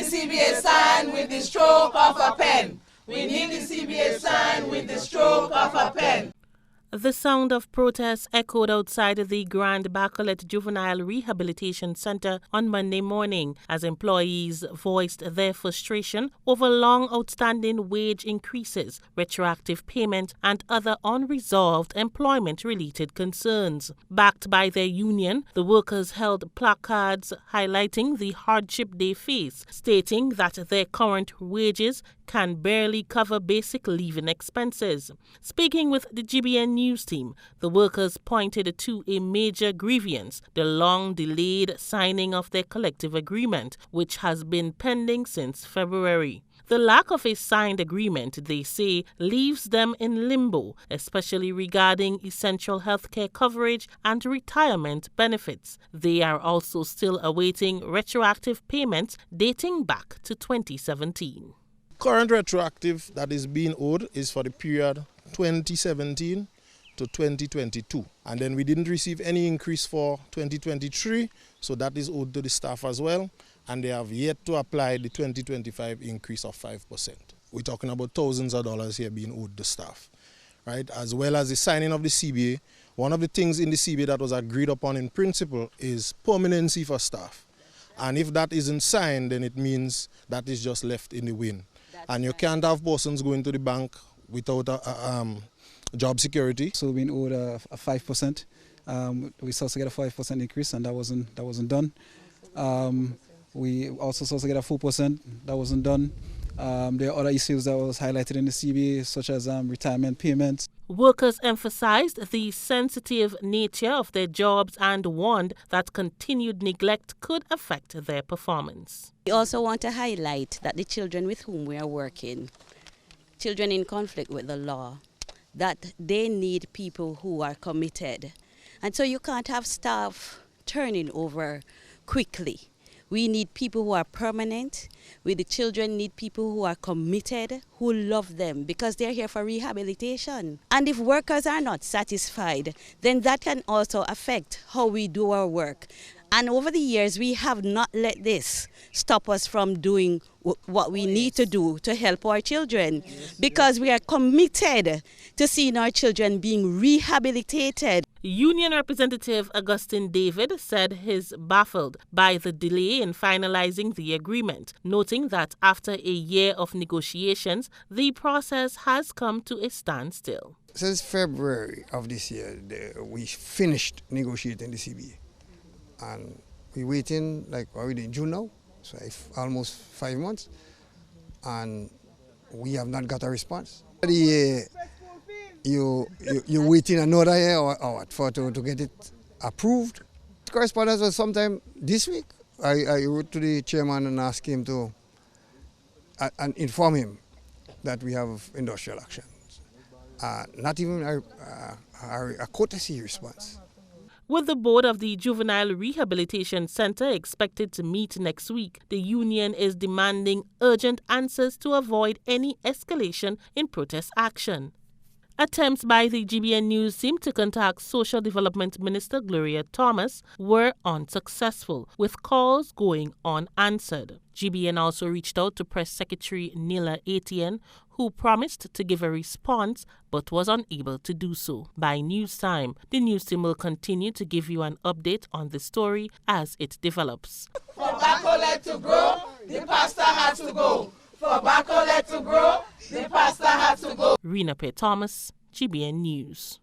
CBA signed with the stroke of a pen. We need the CBA signed with the stroke of a pen. The sound of protests echoed outside the Grand Bacolet Juvenile Rehabilitation Center on Monday morning as employees voiced their frustration over long outstanding wage increases, retroactive payment, and other unresolved employment-related concerns. Backed by their union, the workers held placards highlighting the hardship they face, stating that their current wages can barely cover basic living expenses. Speaking with the GBN News team, the workers pointed to a major grievance, the long-delayed signing of their collective agreement, which has been pending since February. The lack of a signed agreement, they say, leaves them in limbo, especially regarding essential healthcare coverage and retirement benefits. They are also still awaiting retroactive payments dating back to 2017. Current retroactive that is being owed is for the period 2017 to 2022. And then we didn't receive any increase for 2023, so that is owed to the staff as well. And they have yet to apply the 2025 increase of 5%. We're talking about thousands of dollars here being owed the staff, right? As well as the signing of the CBA. One of the things in the CBA that was agreed upon in principle is permanency for staff. And if that isn't signed, then it means that is just left in the wind. And you can't have persons going to the bank without job security. So we've been owed a 5%. We supposed to get a 5% increase, and that wasn't done. We also supposed to get a 4%. That wasn't done. There are other issues that was highlighted in the CBA, such as retirement payments. Workers emphasized the sensitive nature of their jobs and warned that continued neglect could affect their performance. We also want to highlight that the children with whom we are working, children in conflict with the law, that they need people who are committed. And so you can't have staff turning over quickly. We need people who are permanent. We, the children, need people who are committed, who love them, because they're here for rehabilitation. And if workers are not satisfied, then that can also affect how we do our work. And over the years, we have not let this stop us from doing what we need to do to help our children, because we are committed to seeing our children being rehabilitated. Union Representative Augustine David said he's baffled by the delay in finalizing the agreement, noting that after a year of negotiations, the process has come to a standstill. Since February of this year, we finished negotiating the CBA. And we're waiting, like, are we in June now? So almost 5 months. And we have not got a response. You're waiting another year or what for to get it approved. Correspondence was sometime this week. I wrote to the chairman and asked him to and inform him that we have industrial action. Not even a courtesy response. With the board of the Juvenile Rehabilitation Center expected to meet next week, the union is demanding urgent answers to avoid any escalation in protest action. Attempts by the GBN News team to contact Social Development Minister Gloria Thomas were unsuccessful, with calls going unanswered. GBN also reached out to Press Secretary Nila Etienne, who promised to give a response but was unable to do so. By news time, the news team will continue to give you an update on the story as it develops. For Bacolet to grow, the pastor has to go. For Bacolet to grow, the pastor has to go. Rena P. Thomas, GBN News.